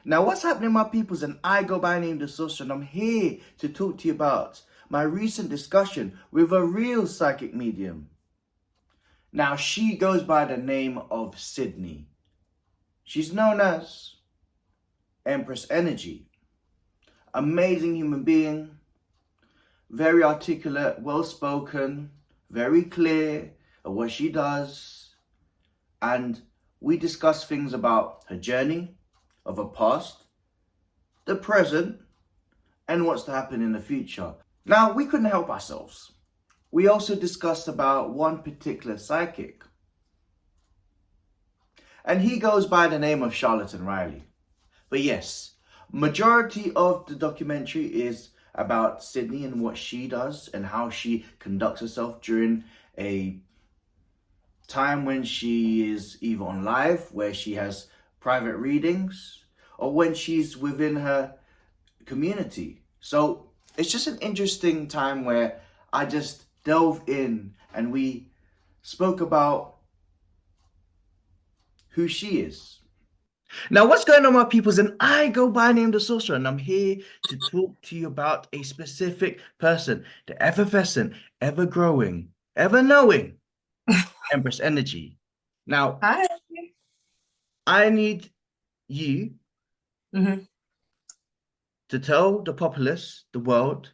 Now, what's happening, my peoples? And I go by the name the Sorcerer, and I'm here to talk to you about my recent discussion with a real psychic medium. Now, she goes by the name of Sydney. She's known as Empress Energy. Amazing human being, very articulate, well spoken, very clear of what she does. And we discuss things about her journey, of her past, the present, and what's to happen in the future. Now, we couldn't help ourselves. We also discussed about one particular psychic. And he goes by the name of Charlatan Riley. But yes, majority of the documentary is about Sydney and what she does and how she conducts herself during a time when she is either on live, where she has private readings, or when she's within her community. So it's just an interesting time where I just delve in and we spoke about who she is. Now, what's going on, my peoples? And I go by the name the Sorcerer, and I'm here to talk to you about a specific person, the effervescent, ever growing, ever knowing Empress Energy. Now, Hi. I need you to tell the populace, the world,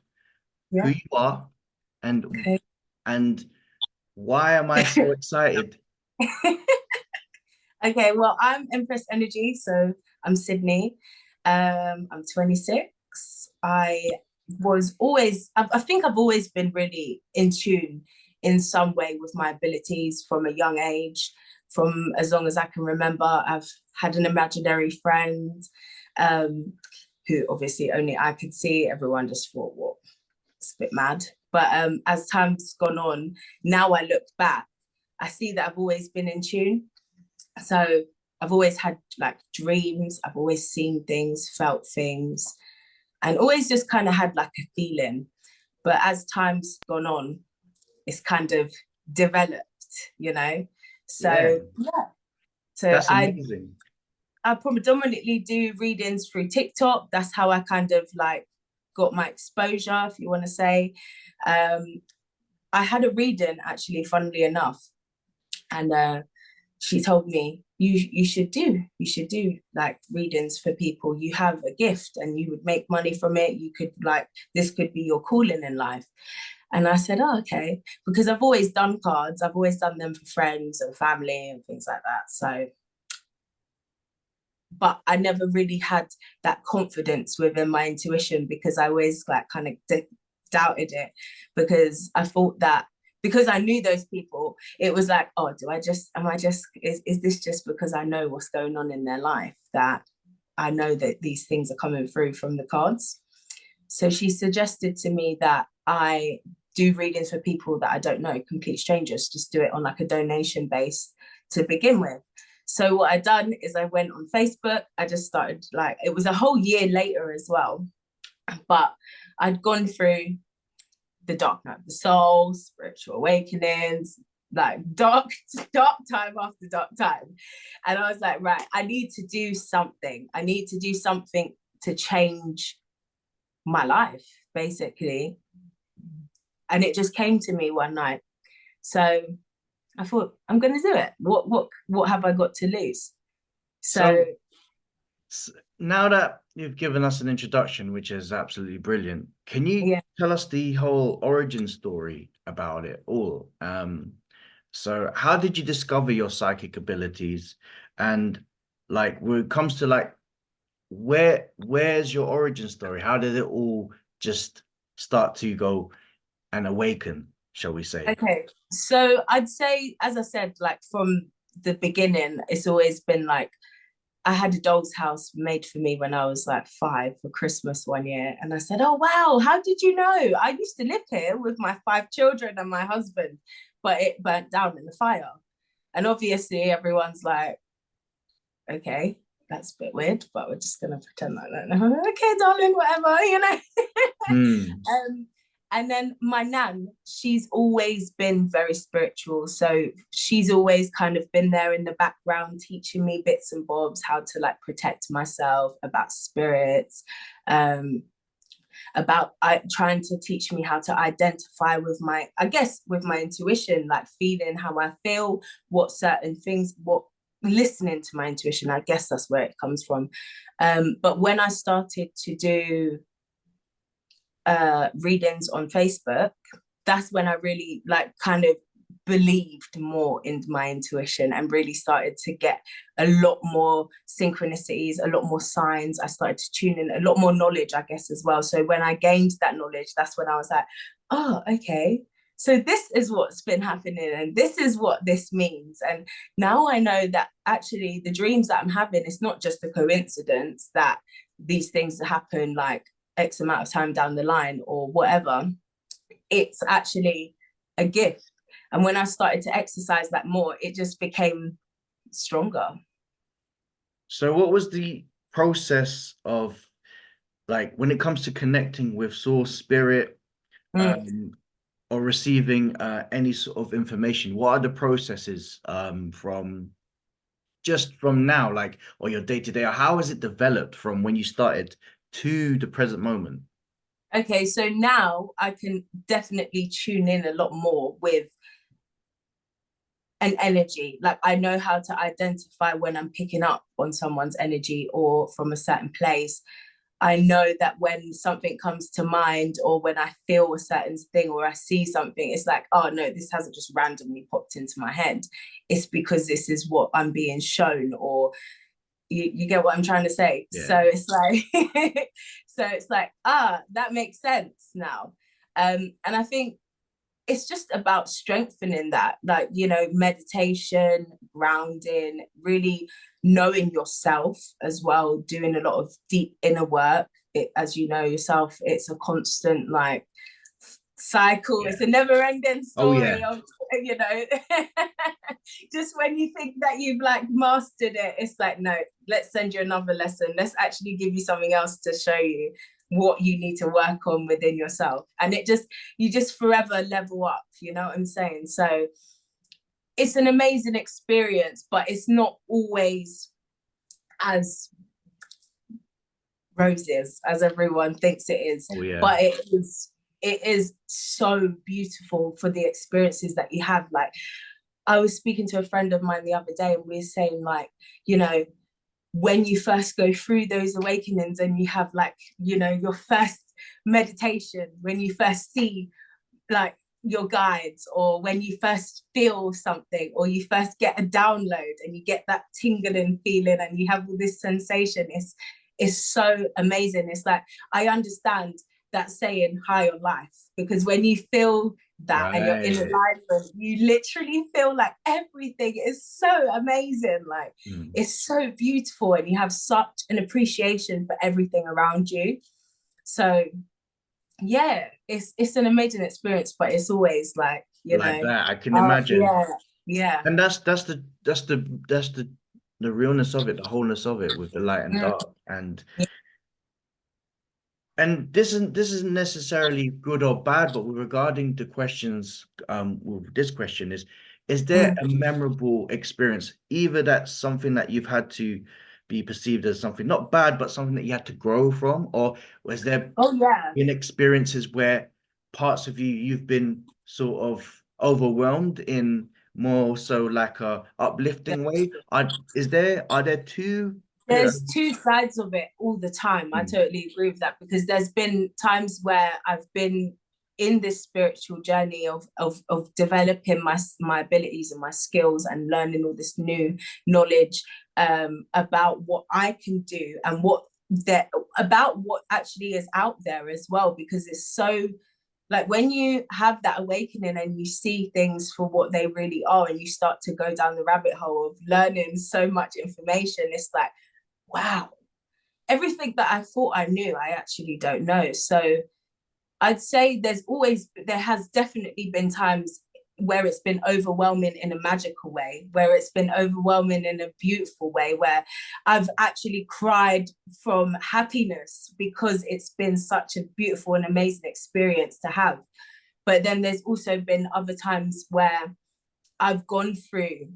who Yeah. you are and Okay. and why am I so excited? Okay. Well, I'm Empress Energy, so I'm Sydney. I'm 26. I think I've always been really in tune in some way with my abilities from a young age. From as long as I can remember, I've had an imaginary friend, who obviously only I could see. Everyone just thought, "What? It's a bit mad." But as time's gone on, now I look back, I see that I've always been in tune. So I've always had like dreams, I've always seen things, felt things, and always just kind of had like a feeling. But as time's gone on, it's kind of developed. Yeah, So yeah. So that's I amazing. I predominantly do readings through TikTok. That's how I kind of like got my exposure, if you want to say. Um, I had a reading actually, funnily enough, and she told me you should do like readings for people. You have a gift and you would make money from it. You could like this could be your calling in life. And I said, oh, okay, because I've always done cards. I've always done them for friends and family and things like that. So, but I never really had that confidence within my intuition because I always like kind of doubted it because I thought that because I knew those people, it was like, oh, is this just because I know what's going on in their life that I know that these things are coming through from the cards? So she suggested to me that I do readings for people that I don't know, complete strangers, just do it on like a donation base to begin with. So what I done is I went on Facebook. I just started like it was a whole year later as well, but I'd gone through the dark night of the soul, spiritual awakenings, like dark time after dark time. And I was like, right, I need to do something. I need to do something to change my life, basically. And it just came to me one night. So I thought, I'm gonna do it. What have I got to lose? So So now that you've given us an introduction, which is absolutely brilliant, can you yeah. tell us the whole origin story about it all? So how did you discover your psychic abilities? And like when it comes to like where's your origin story? How did it all just start to go and awaken, shall we say? Okay. So I'd say, as I said, like from the beginning, it's always been like I had a doll's house made for me when I was like 5 for Christmas one year. And I said, oh, wow, how did you know? I used to live here with my 5 children and my husband, but it burnt down in the fire. And obviously, everyone's like, okay, that's a bit weird, but we're just going to pretend like that. Okay, darling, whatever. Hmm. um, And then my nan, she's always been very spiritual. So she's always kind of been there in the background, teaching me bits and bobs, how to like protect myself, about spirits, about trying to teach me how to identify with my, I guess, with my intuition, like feeling how I feel, what certain things, what listening to my intuition, I guess that's where it comes from. But when I started to do readings on Facebook, that's when I really like kind of believed more in my intuition and really started to get a lot more synchronicities, a lot more signs. I started to tune in, a lot more knowledge, I guess, as well. So when I gained that knowledge, that's when I was like, oh, okay. So this is what's been happening and this is what this means. And now I know that actually the dreams that I'm having, it's not just a coincidence that these things happen like X amount of time down the line or whatever. It's actually a gift. And when I started to exercise that more, it just became stronger. So what was the process of, like, when it comes to connecting with source, spirit, um, or receiving any sort of information? What are the processes from now, like, or your day to day, or how has it developed from when you started to the present moment? Okay, so now I can definitely tune in a lot more with an energy. Like I know how to identify when I'm picking up on someone's energy or from a certain place. I know that when something comes to mind or when I feel a certain thing or I see something, it's like, oh no, this hasn't just randomly popped into my head. It's because this is what I'm being shown, or you get what I'm trying to say. Yeah. So it's like that makes sense now. And I think it's just about strengthening that, like, you know, meditation, grounding, really knowing yourself as well, doing a lot of deep inner work. As you know yourself, it's a constant like cycle. Yeah. It's a never ending Oh yeah. story of, you know, just when you think that you've like mastered it, it's like, no, let's send you another lesson. Let's actually give you something else to show you what you need to work on within yourself. And you just forever level up, you know what I'm saying? So it's an amazing experience, but it's not always as roses as everyone thinks it is. Oh yeah. But it is so beautiful for the experiences that you have. Like I was speaking to a friend of mine the other day and we were saying, like, you know, when you first go through those awakenings and you have like, you know, your first meditation, when you first see like your guides, or when you first feel something, or you first get a download and you get that tingling feeling and you have all this sensation, it's so amazing. It's like I understand that saying higher life, because when you feel that and you're in Right. alignment, you literally feel like everything is so amazing. Like Mm. it's so beautiful and you have such an appreciation for everything around you. So yeah, it's an amazing experience, but it's always like, you Like know, that, I can oh imagine. yeah, yeah. And that's the realness of it, the wholeness of it, with the light and Mm, dark. And this isn't necessarily good or bad, but regarding the questions, with this question is there mm. a memorable experience, either that's something that you've had to be perceived as something not bad, but something that you had to grow from, or was there Oh yeah. been experiences where parts of you've been sort of overwhelmed in more so like a uplifting way? Are there two? There's two sides of it all the time. I Hmm. totally agree with that, because there's been times where I've been in this spiritual journey of developing my abilities and my skills and learning all this new knowledge about what I can do and what that about what actually is out there as well, because it's so like when you have that awakening and you see things for what they really are and you start to go down the rabbit hole of learning so much information, it's like, wow, everything that I thought I knew, I actually don't know. So I'd say there has definitely been times where it's been overwhelming in a magical way, where it's been overwhelming in a beautiful way, where I've actually cried from happiness because it's been such a beautiful and amazing experience to have. But then there's also been other times where I've gone through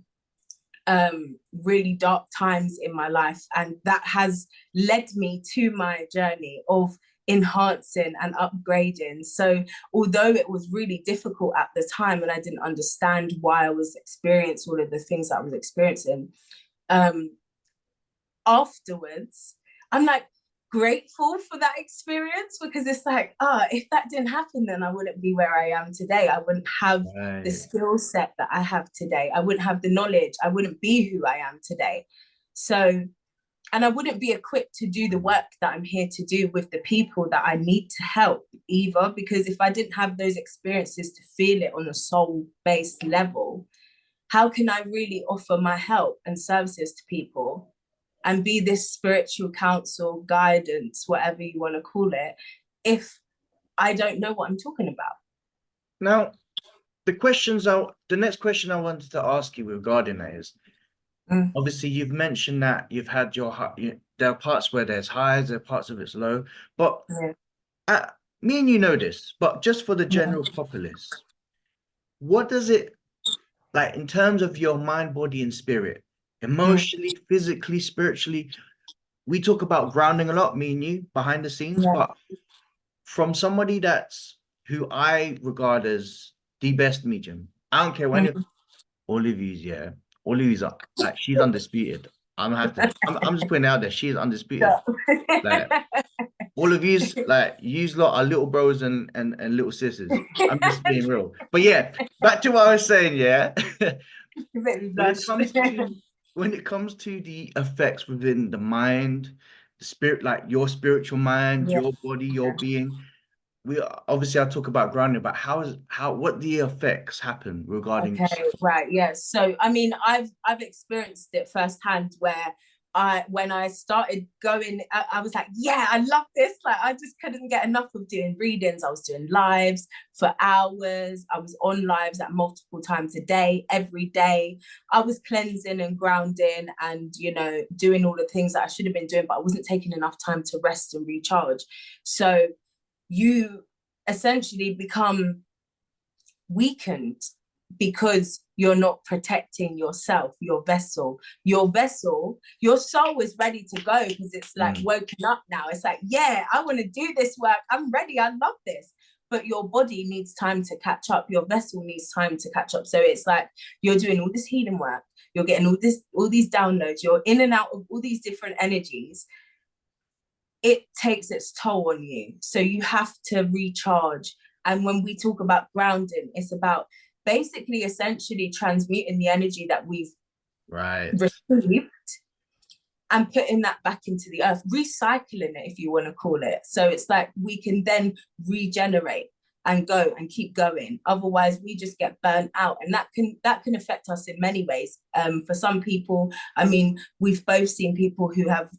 really dark times in my life, and that has led me to my journey of enhancing and upgrading. So although it was really difficult at the time and I didn't understand why I was experiencing all of the things that I was experiencing, afterwards I'm like grateful for that experience, because it's like, if that didn't happen, then I wouldn't be where I am today. I wouldn't have the skill set that I have today. I wouldn't have the knowledge. I wouldn't be who I am today. So, and I wouldn't be equipped to do the work that I'm here to do with the people that I need to help either, because if I didn't have those experiences to feel it on a soul-based level, how can I really offer my help and services to people and be this spiritual counsel, guidance, whatever you want to call it, if I don't know what I'm talking about? Now, the next question I wanted to ask you regarding that is, obviously you've mentioned that you've had there are parts where there's highs, there are parts of it's low, but me and you know this, but just for the general populace, what does it, like in terms of your mind, body, and spirit, emotionally, physically, spiritually? We talk about grounding a lot, me and you, behind the scenes, but from somebody who I regard as the best medium, I don't care when all of you's, all of you's are, like, she's undisputed. I'm just putting it out there, she's undisputed. Like, all of you's, like, you's lot are little bros and little sisters. I'm just being real. But yeah, back to what I was saying, when it comes to the effects within the mind, the spirit, like your spiritual mind, your body, your being, I talk about grounding, but what the effects happen regarding right, yes. So I mean, I've experienced it firsthand, where when I started going, I was like, yeah, I love this. Like, I just couldn't get enough of doing readings. I was doing lives for hours. I was on lives at multiple times a day, every day. I was cleansing and grounding and, doing all the things that I should have been doing, but I wasn't taking enough time to rest and recharge. So you essentially become weakened because you're not protecting yourself, your soul is ready to go, because it's like woken up now. It's like, yeah, I want to do this work, I'm ready, I love this. But your body needs time to catch up, your vessel needs time to catch up. So it's like you're doing all this healing work, you're getting all these downloads, you're in and out of all these different energies. It takes its toll on you. So you have to recharge. And when we talk about grounding, it's about basically essentially transmuting the energy that we've received and putting that back into the earth, recycling it, if you want to call it. So it's like we can then regenerate and go and keep going. Otherwise, we just get burnt out, and that can affect us in many ways. For some people, I mean, we've both seen people who have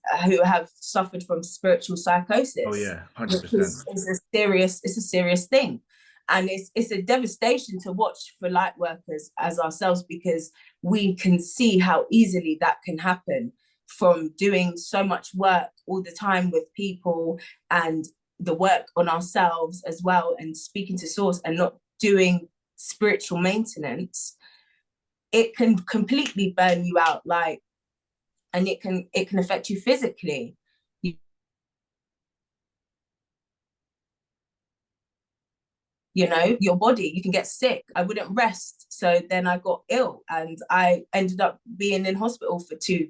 suffered from spiritual psychosis. Oh yeah, 100%. It's a serious thing, and it's a devastation to watch for light workers as ourselves, because we can see how easily that can happen from doing so much work all the time with people and the work on ourselves as well, and speaking to source and not doing spiritual maintenance. It can completely burn you out, like, and it can affect you physically. Your body, you can get sick. I wouldn't rest, so then I got ill and I ended up being in hospital for 2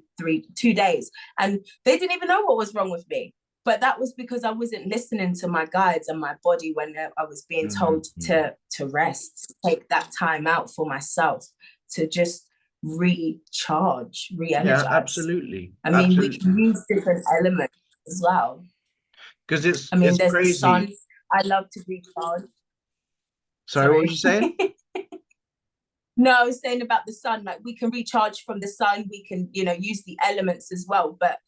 days, and they didn't even know what was wrong with me. But that was because I wasn't listening to my guides and my body when I was being told to rest, take that time out for myself, to just recharge, re-energize. Yeah, absolutely. I mean, we can use different elements as well. Because there's there's crazy. The sun. I love to recharge. Sorry, what were you saying? No, I was saying about the sun. Like, we can recharge from the sun. We can, use the elements as well. But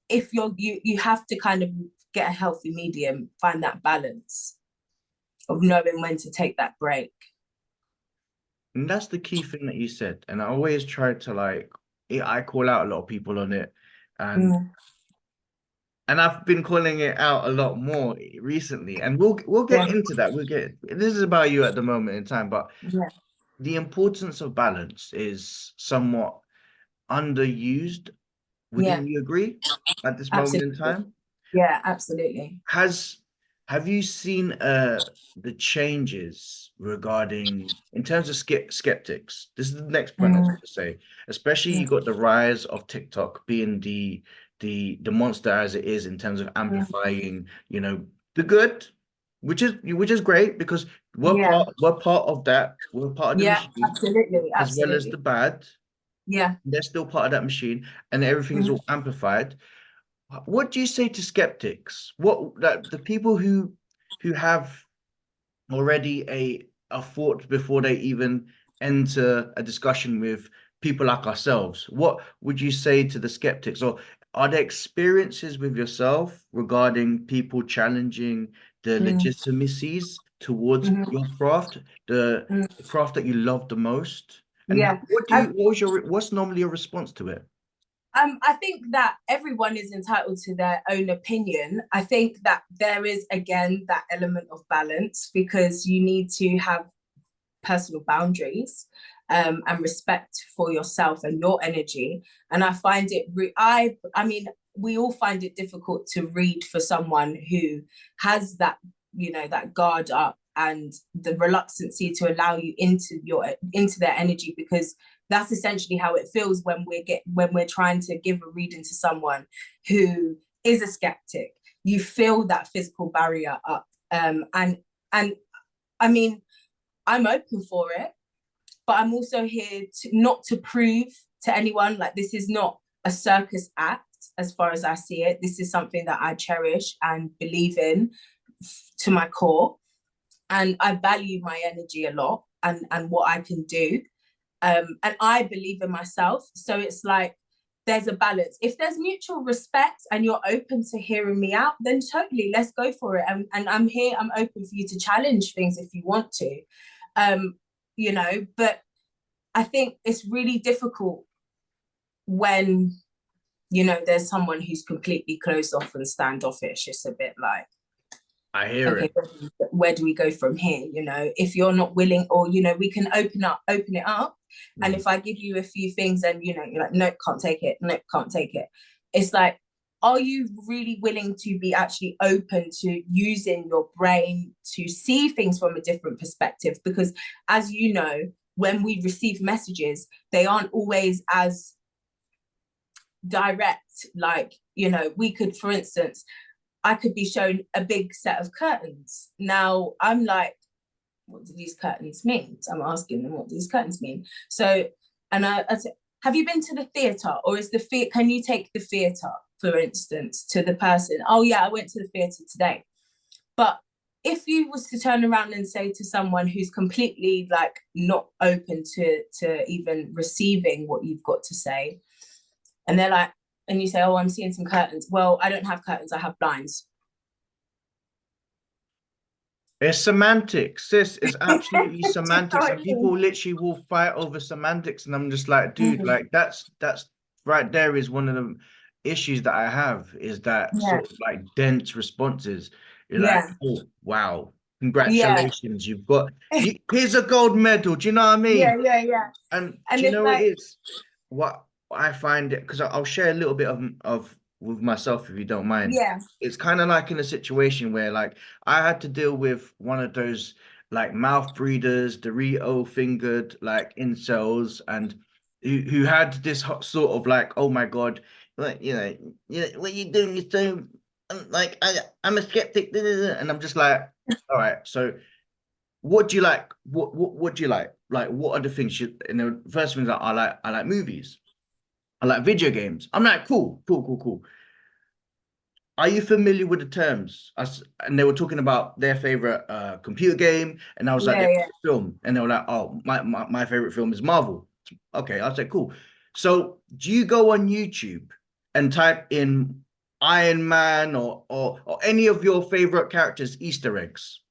if you have to kind of get a healthy medium, find that balance of knowing when to take that break. And that's the key thing that you said. And I always try to like, I call out a lot of people on it. And Mm, I've been calling it out a lot more recently. And we'll get yeah, into that. This is about you at the moment in time, but yeah, the importance of balance is somewhat underused. yeah, Wouldn't you agree at this moment in absolutely. time? Yeah, absolutely. Has have you seen the changes regarding in terms of skeptics? This is the next point I was Mm, going to say. Especially mm, you got the rise of TikTok being the monster as it is in terms of mm. amplifying, the good, which is great because Yeah, we're part of that. We're part of the yeah, machine absolutely, as well as the absolutely. bad. Yeah. They're still part of that machine, and everything's Mm, all amplified. What do you say to skeptics? What that the people who have already a thought before they even enter a discussion with people like ourselves? What would you say to the skeptics? Or are there experiences with yourself regarding people challenging the mm, legitimacies towards mhm, your craft, mm. the craft that you love the most? And Yeah. what's normally your response to it? I think that everyone is entitled to their own opinion. I think that there is again that element of balance because you need to have personal boundaries and respect for yourself and your energy. And I find it, I mean, we all find it difficult to read for someone who has that, that guard up and the reluctancy to allow you into their energy because that's essentially how it feels when we're trying to give a reading to someone who is a skeptic. You feel that physical barrier up, and I mean, I'm open for it, but I'm also here to not to prove to anyone like this is not a circus act as far as I see it. This is something that I cherish and believe in to my core. And I value my energy a lot and what I can do. And I believe in myself. So it's like there's a balance. If there's mutual respect and you're open to hearing me out, then totally let's go for it. And I'm here, I'm open for you to challenge things if you want to. Um, but I think it's really difficult when, there's someone who's completely closed off and standoffish. It's a bit like, I hear okay, it. where do we go from here? If you're not willing, or we can open it up, and Mm. if I give you a few things and you're like, nope, can't take it, nope, can't take it. It's like, are you really willing to be actually open to using your brain to see things from a different perspective? Because as you know, when we receive messages, they aren't always as direct. Like, we could, for instance, I could be shown a big set of curtains. Now I'm like, what do these curtains mean? So I'm asking them, what do these curtains mean? So, and I said, have you been to the theatre, or can you take the theatre, for instance, to the person? Oh yeah, I went to the theatre today. But if you was to turn around and say to someone who's completely like not open to even receiving what you've got to say, and they're like, and you say, oh, I'm seeing some curtains. Well, I don't have curtains, I have blinds. It's semantics. Sis, it's Do absolutely you know semantics, what I and mean? people literally will fight over semantics. And I'm just like, dude, Mm, like that's right there is one of the issues that I have is that yeah, sort of like dense responses. You're like, yeah, oh wow, yeah, congratulations, here's a gold medal. Do you know what I yeah, mean? yeah, yeah. And do And you it's know it like, is what I find it because I'll share a little bit of with myself if you don't mind. yeah, It's kind of like in a situation where like I had to deal with one of those like mouth breathers, Dorito fingered like incels, and who had this sort of like, oh my God, like what you doing is so like I'm a skeptic, and I'm just like, all right, so what do you like? What do you like? Like, what are the things you? And the first things that I like movies. I like video games. I'm like, cool. Are you familiar with the terms? And they were talking about their favorite computer game, and I was like, their yeah, yeah, favorite film, and they were like, oh, my favorite film is Marvel. Okay, I said, cool. So, do you go on YouTube and type in Iron Man or any of your favorite characters' Easter eggs?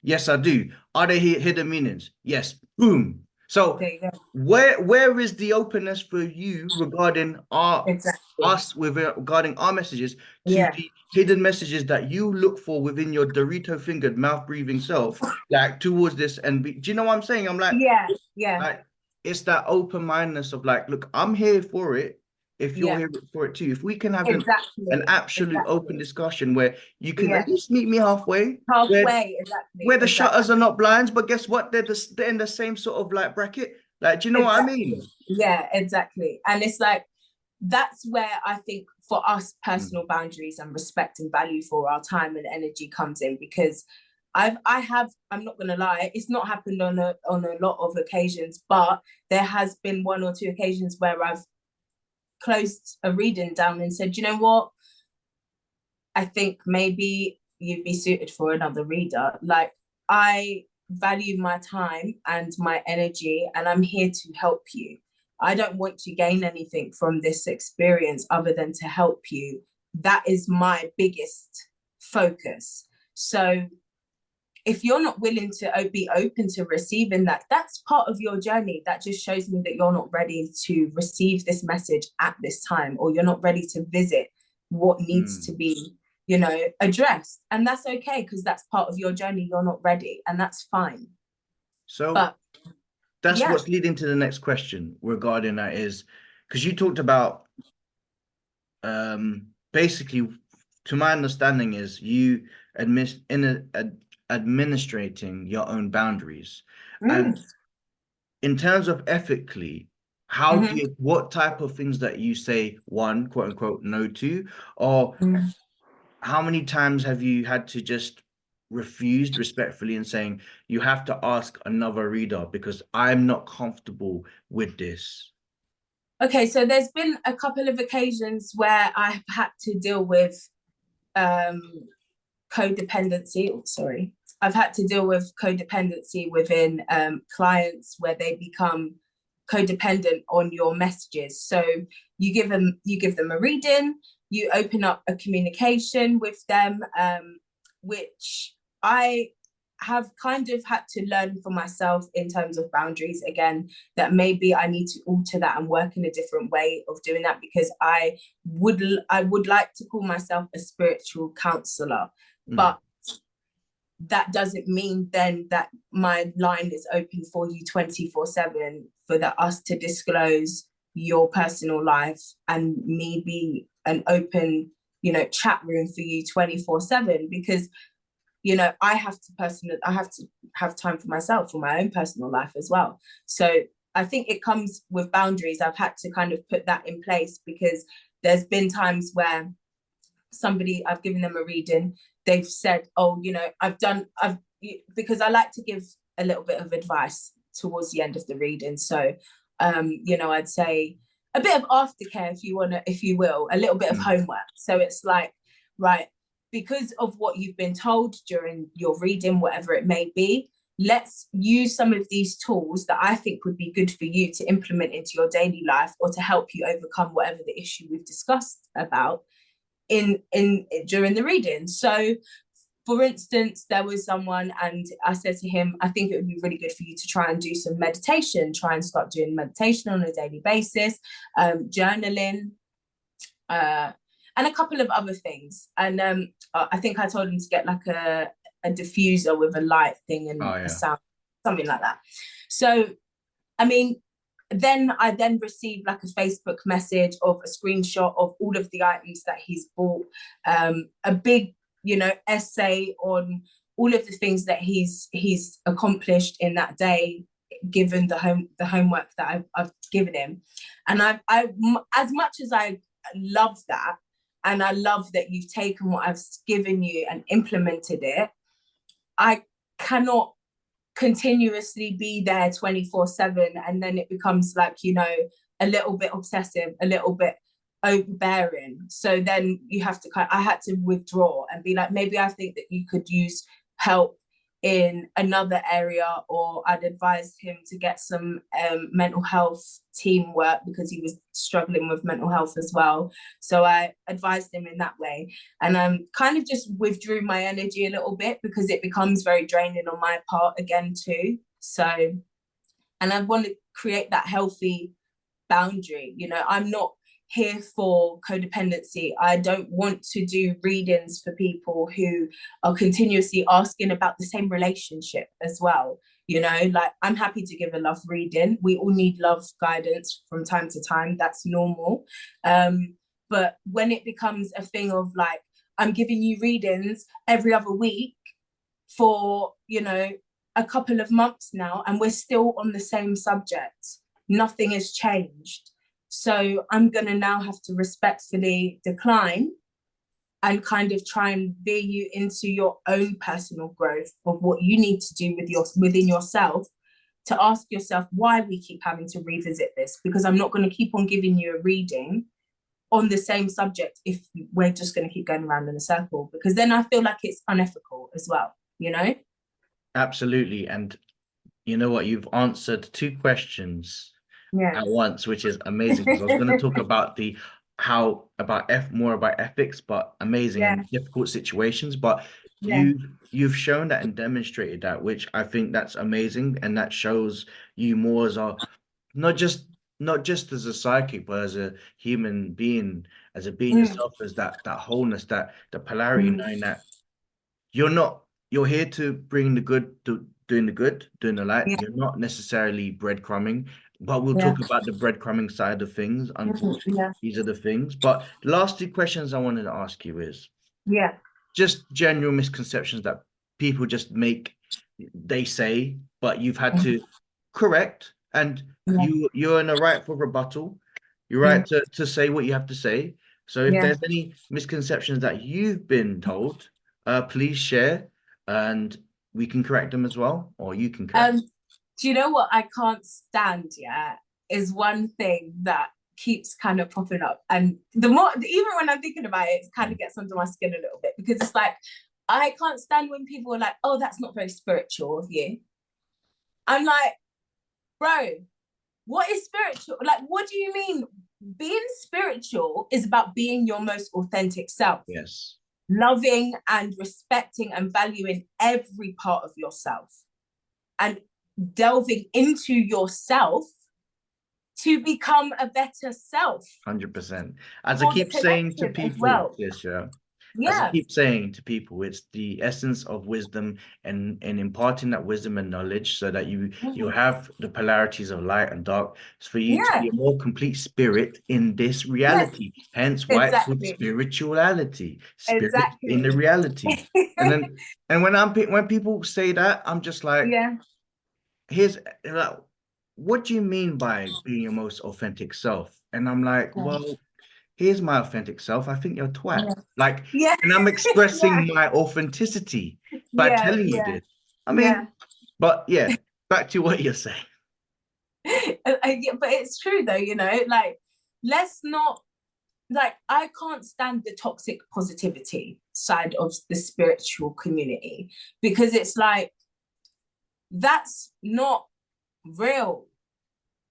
Yes, I do. Are they hidden meanings? Yes. Boom. So There you go. where is the openness for you regarding Exactly. us with regarding our messages to Yeah. the hidden messages that you look for within your Dorito fingered mouth breathing self, like towards this do you know what I'm saying? I'm Yeah. Yeah. like it's that open mindedness of like, look, I'm here for it. If you're Yeah. here for it too, if we can have an Exactly. absolute open Exactly. discussion where you can Yeah. at least meet me halfway, Halfway. Exactly. where the Exactly. shutters are not blinds, but guess what? They're in the same sort of like bracket. Like, do you know what I Exactly. mean? Yeah. Exactly. And it's like, that's where I think for us Mm, personal boundaries and respect and value for our time and energy comes in, because I'm not gonna lie, it's not happened on a lot of occasions, but there has been one or two occasions where I've closed a reading down and said, you know what, I think maybe you'd be suited for another reader. Like, I value my time and my energy, and I'm here to help you. I don't want to gain anything from this experience other than to help you. That is my biggest focus. So if you're not willing to be open to receiving that, that's part of your journey. That just shows me that you're not ready to receive this message at this time, or you're not ready to visit what needs to mm. be, addressed. And that's okay, because that's part of your journey. You're not ready, and that's fine. So But that's yeah. what's leading to the next question regarding that is because you talked about basically, to my understanding, is you administrating your own boundaries. Mm. And in terms of ethically, Mm-hmm. what type of things that you say one, quote unquote, no to, or Mm. how many times have you had to just refused respectfully and saying you have to ask another reader because I'm not comfortable with this? Okay, so there's been a couple of occasions where I've had to deal with um codependency. Oh, sorry. I've had to deal with codependency within clients, where they become codependent on your messages. So you give them a reading, you open up a communication with them, which I have kind of had to learn for myself in terms of boundaries again, that maybe I need to alter that and work in a different way of doing that, because I would like to call myself a spiritual counselor, Mm, but that doesn't mean then that my line is open for you 24/7 for us to disclose your personal life and me be an open, chat room for you 24/7, because I have to have time for myself, for my own personal life as well. So I think it comes with boundaries. I've had to kind of put that in place, because there's been times where I've given them a reading, they've said, oh, I've because I like to give a little bit of advice towards the end of the reading. So I'd say a bit of aftercare, if you will, a little bit of mm, homework. So it's like, right, because of what you've been told during your reading, whatever it may be, let's use some of these tools that I think would be good for you to implement into your daily life, or to help you overcome whatever the issue we've discussed about in during the reading. So for instance, there was someone, and I said to him, I think it would be really good for you to try and do some meditation, try and start doing meditation on a daily basis, journaling, and a couple of other things. And I think I told him to get like a diffuser with a light thing and oh a yeah. sound, something like that. So I mean, then I then received like a Facebook message of a screenshot of all of the items that he's bought, a big, essay on all of the things that he's accomplished in that day, given the homework that I've given him. And I as much as I love that, and I love that you've taken what I've given you and implemented it, I cannot continuously be there 24/7, and then it becomes like, a little bit obsessive, a little bit overbearing. So then I had to withdraw and be like, maybe I think that you could use help in another area, or I'd advise him to get some mental health teamwork, because he was struggling with mental health as well. So I advised him in that way, and kind of just withdrew my energy a little bit, because it becomes very draining on my part again too. So And I want to create that healthy boundary. You know, I'm not here for codependency. I don't want to do readings for people who are continuously asking about the same relationship as well. You know, like, I'm happy to give a love reading. We all need love guidance from time to time. That's normal. But when it becomes a thing of like, I'm giving you readings every other week for, you know, a couple of months now, and we're still on the same subject, nothing has changed. So I'm going to now have to respectfully decline and kind of try and veer you into your own personal growth of what you need to do with within yourself, to ask yourself why we keep having to revisit this, because I'm not going to keep on giving you a reading on the same subject if we're just going to keep going around in a circle, because then I feel like it's unethical as well, you know? Absolutely. And you know what? You've answered two questions Yeah. at once, which is amazing. Because I was going to talk about more about ethics, but amazing Yeah. and difficult situations. But Yeah. you've shown that and demonstrated that, which I think that's amazing, and that shows you more as a not just not just as a psychic, but as a human being, as a being Mm, yourself, as that wholeness, that the polarity, mm, knowing that you're here to bring the good, to doing the good, doing the light. yeah. You're not necessarily breadcrumbing, but we'll Yeah. talk about the breadcrumbing side of things. Unfortunately, Yeah. these are the things. But the last two questions I wanted to ask you is Yeah. just general misconceptions that people just make, they say, but you've had Mm, to correct, and yeah. you're in a right for rebuttal. You're Mm, right to say what you have to say. So if yeah. there's any misconceptions that you've been told, please share, and we can correct them as well, or you can correct. Um, do you know what I can't stand? Yeah, is one thing that keeps kind of popping up, and the more, even when I'm thinking about it, it kind of Mm. gets under my skin a little bit, because it's like, I can't stand when people are like, "Oh, that's not very spiritual of you." I'm like, bro, what is spiritual? Like, what do you mean? Being spiritual is about being your most authentic self, Yes, loving and respecting and valuing every part of yourself, and delving into yourself to become a better self 100%. As I for the keep saying to collective as people, well. yes, yeah. As I Yeah. keep saying to people, it's the essence of wisdom, and imparting that wisdom and knowledge so that you Mhm. have the polarities of light and dark, for you to be Yeah. a more complete spirit in this Yes. reality. Hence why it's called Exactly. spirituality, spirit in the Exactly. reality. And then when people say that, I'm just like, Yeah. here's like, what do you mean by being your most authentic self? And I'm like, well, here's my authentic self. I think you're a twat. Yeah. Like, Yeah. and I'm Yeah. expressing my authenticity by Yeah. telling you Yeah. this. I Yeah. mean, but yeah, back to what you're saying. Yeah, but it's true though, you know, like, let's not, like, I can't stand the toxic positivity side of the spiritual community, because it's like, that's not real.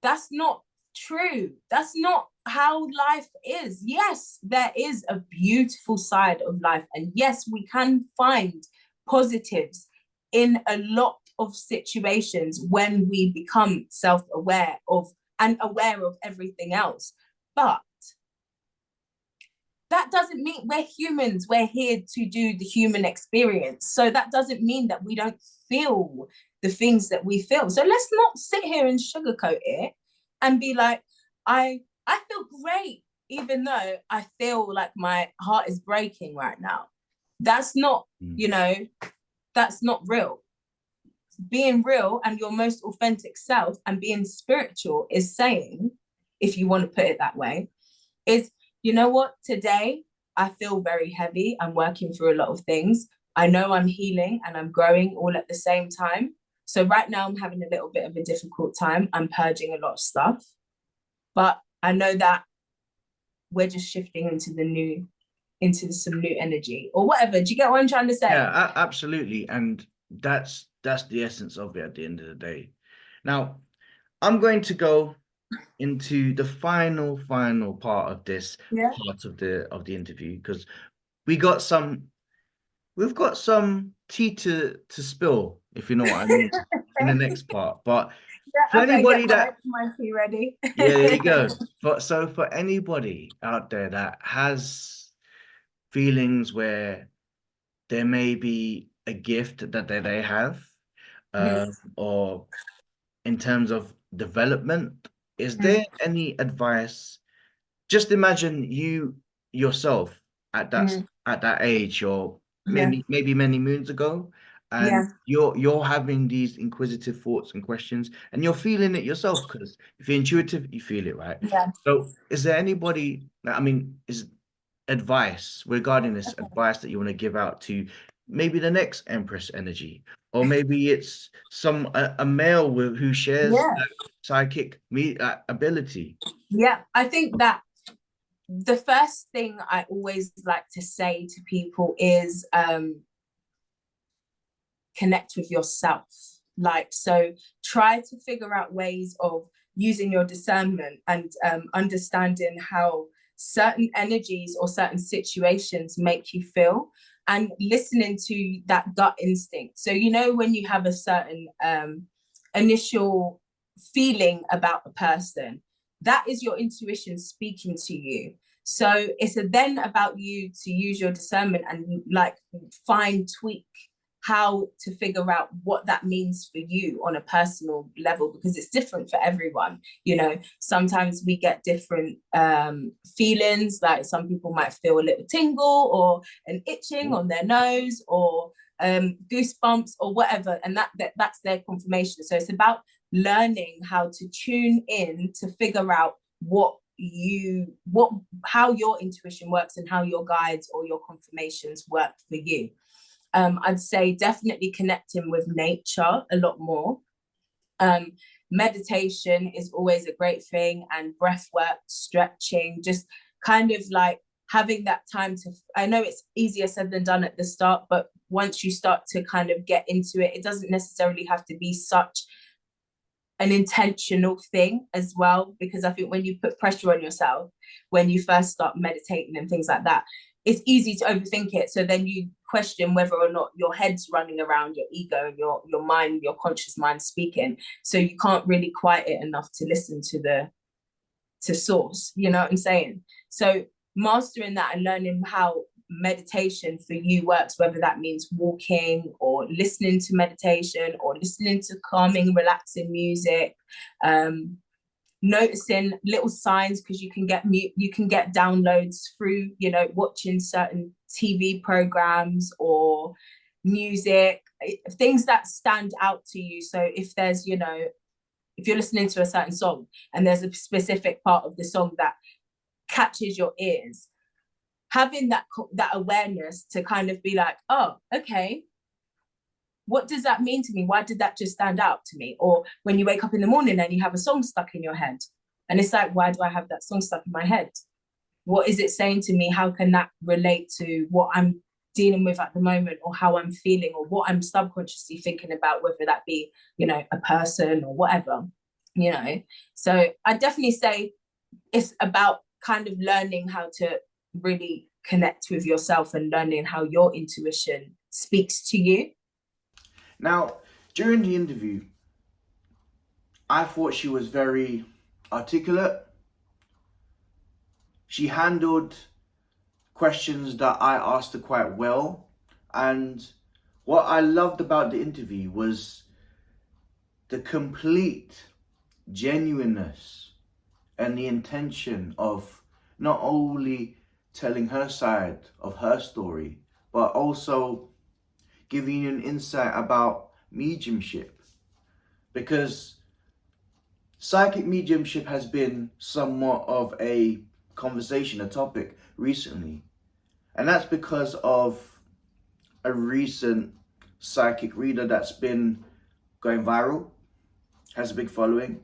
That's not true. That's not how life is. Yes, there is a beautiful side of life. And yes, we can find positives in a lot of situations when we become self-aware of and aware of everything else. But that doesn't mean, we're humans. We're here to do the human experience. So that doesn't mean that we don't feel the things that we feel. So let's not sit here and sugarcoat it and be like, I feel great, even though I feel like my heart is breaking right now. That's not, Mm. you know, that's not real. Being real and your most authentic self and being spiritual is saying, if you want to put it that way, is, you know what, today I feel very heavy. I'm working through a lot of things. I know I'm healing and I'm growing all at the same time. So right now I'm having a little bit of a difficult time. I'm purging a lot of stuff, but I know that we're just shifting into some new energy or whatever. Do you get what I'm trying to Yeah, say? absolutely. And that's the essence of it at the end of the day. Now, I'm going to go into the final part of this Yeah. part of the interview, because we got some we've got some tea to spill, if you know what I mean, in the next part. But for I better anybody get that, my tea ready. yeah, there you go. For anybody out there that has feelings where there may be a gift that they have, Mhm, or in terms of development, is there mhm, any advice? Just imagine you yourself at mhm. that age, or Yeah, maybe many moons ago, and yeah, you're having these inquisitive thoughts and questions, and you're feeling it yourself because if you're intuitive, you feel it, right? yeah. So, is there anybody? I mean, is advice regarding this advice that you want to give out to maybe the next Empress Energy, or maybe it's a male who shares Yeah, that psychic ability? yeah. I think that the first thing I always like to say to people is connect with yourself. Like, so try to figure out ways of using your discernment and understanding how certain energies or certain situations make you feel and listening to that gut instinct. So, you know, when you have a certain initial feeling about a person, that is your intuition speaking to you. So it's then about you to use your discernment and like fine tweak how to figure out what that means for you on a personal level, because it's different for everyone. You know, sometimes we get different feelings, like some people might feel a little tingle or an itching on their nose or goosebumps or whatever, and that's their confirmation. So it's about learning how to tune in to figure out what how your intuition works and how your guides or your confirmations work for you. I'd say definitely connecting with nature a lot more. Um, Meditation is always a great thing, and breath work, stretching, just kind of like having that time to. I know it's easier said than done at the start, but once you start to kind of get into it, it doesn't necessarily have to be such an intentional thing as well, because I think when you put pressure on yourself when you first start meditating and things like that, it's easy to overthink it, so then you question whether or not your head's running around your ego and your mind, your conscious mind speaking, so you can't really quiet it enough to listen to source, you know what I'm saying? So mastering that and learning how meditation for you works, whether that means walking or listening to meditation or listening to calming, relaxing music, noticing little signs, because you can get downloads through, you know, watching certain TV programs or music, things that stand out to you. So if there's, you know, if you're listening to a certain song and there's a specific part of the song that catches your ears, having that awareness to kind of be like, oh, okay, what does that mean to me? Why did that just stand out to me? Or when you wake up in the morning and you have a song stuck in your head, and it's like, why do I have that song stuck in my head? What is it saying to me? How can that relate to what I'm dealing with at the moment, or how I'm feeling, or what I'm subconsciously thinking about, whether that be, you know, a person or whatever, you know? So I definitely say it's about kind of learning how to really connect with yourself and learning how your intuition speaks to you. Now, during the interview, I thought she was very articulate. She handled questions that I asked her quite well. And what I loved about the interview was the complete genuineness and the intention of not only telling her side of her story, but also giving you an insight about mediumship. Because psychic mediumship has been somewhat of a conversation, a topic recently. And that's because of a recent psychic reader that's been going viral, has a big following.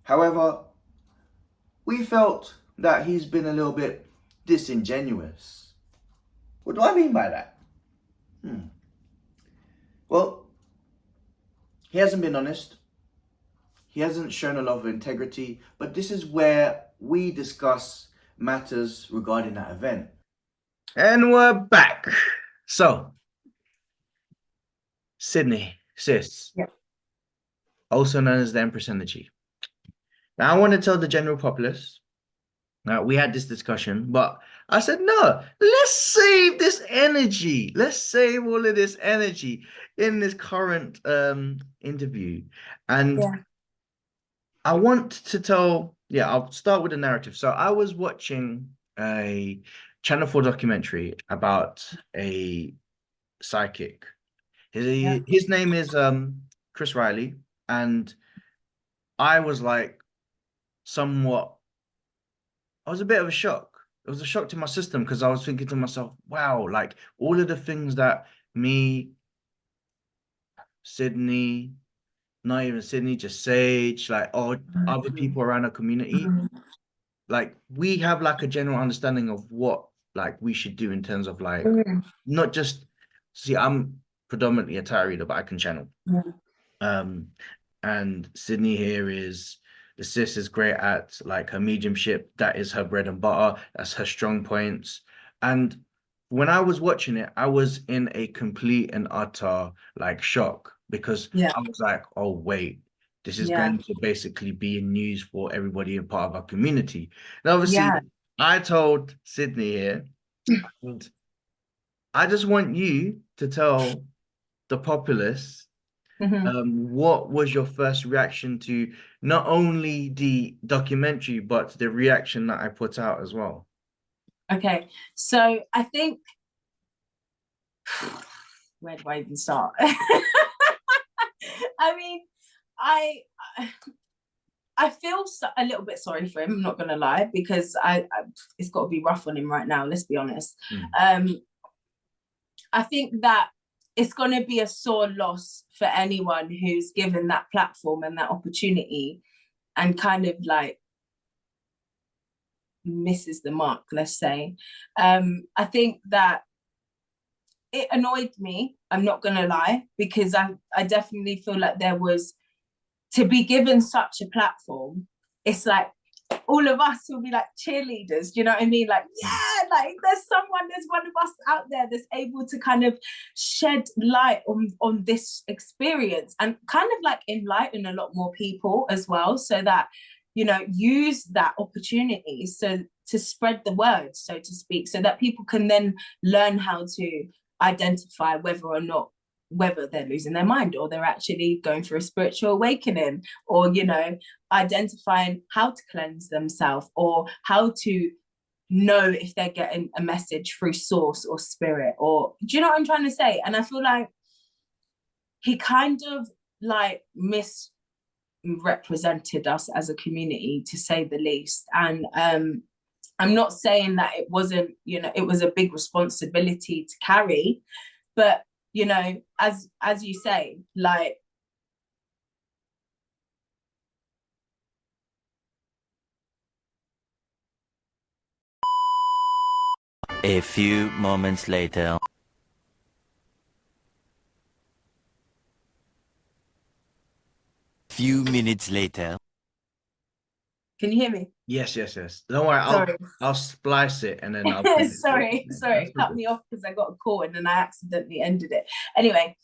However, we felt that he's been a little bit disingenuous. What do I mean by that? Well, he hasn't been honest. He hasn't shown a lot of integrity, but this is where we discuss matters regarding that event. And we're back. So, Sydney, sis, Yeah. also known as the Empress Energy. Now, I want to tell the general populace. Now, we had this discussion, but I said, no, let's save this energy. Let's save all of this energy in this current interview. And Yeah. I want to tell, I'll start with the narrative. So I was watching a Channel 4 documentary about a psychic. His name is Chris Riley, and I was like somewhat, I was a bit of a shock. It was a shock to my system because I was thinking to myself, wow, like all of the things that me, Sydney, not even Sydney, just Sage, like all other people around our community, like we have like a general understanding of what like we should do in terms of like not just see, I'm predominantly a tarot reader, but I can channel. Um, and Sydney here is the sis is great at like her mediumship. That is her bread and butter. That's her strong points. And when I was watching it, I was in a complete and utter like shock because Yeah. I was like, oh wait, this is Yeah. going to basically be in news for everybody in part of our community. And obviously, Yeah. I told Sydney here, and I just want you to tell the populace what was your first reaction to not only the documentary, but the reaction that I put out as well? Okay, so I think, where do I even start? I mean, I feel a little bit sorry for him, I'm not gonna lie, because it's got to be rough on him right now, let's be honest. I think that it's going to be a sore loss for anyone who's given that platform and that opportunity and kind of like misses the mark, let's say. I think that it annoyed me, I'm not going to lie, because I definitely feel like there was, to be given such a platform, it's like all of us will be like cheerleaders, do you know what I mean? Like, yeah, like there's one of us out there that's able to kind of shed light on this experience and kind of like enlighten a lot more people as well, so that, you know, use that opportunity so to spread the word, so to speak, so that people can then learn how to identify whether they're losing their mind or they're actually going through a spiritual awakening, or, you know, identifying how to cleanse themselves or how to know if they're getting a message through source or spirit, or do you know what I'm trying to say? And I feel like he kind of like misrepresented us as a community, to say the least. And I'm not saying that it wasn't, you know, it was a big responsibility to carry, but, you know, as you say, like, a few moments later. Few minutes later. Can you hear me? Yes. Don't worry, I'll splice it and then I'll put it. sorry, That's cut okay. me off because I got a call and then I accidentally ended it. Anyway,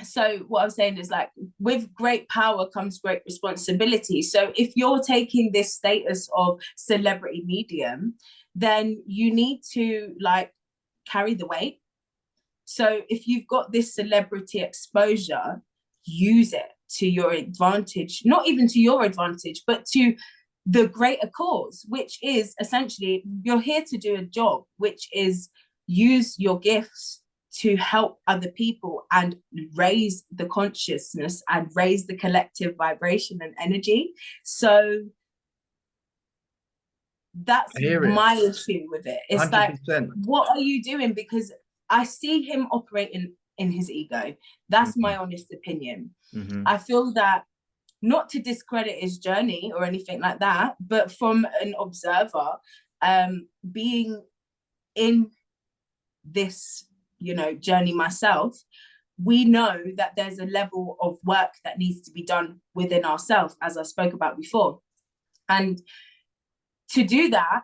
so what I'm saying is, like, with great power comes great responsibility. So if you're taking this status of celebrity medium, then you need to like carry the weight. So if you've got this celebrity exposure, use it to your advantage, not even to your advantage, but to the greater cause, which is essentially you're here to do a job, which is use your gifts to help other people and raise the consciousness and raise the collective vibration and energy. So that's my issue with it. It's 100%. like, what are you doing? Because I see him operating in his ego. That's my honest opinion. I feel that, not to discredit his journey or anything like that, but from an observer, being in this, you know, journey myself, we know that there's a level of work that needs to be done within ourselves, as I spoke about before. And to do that,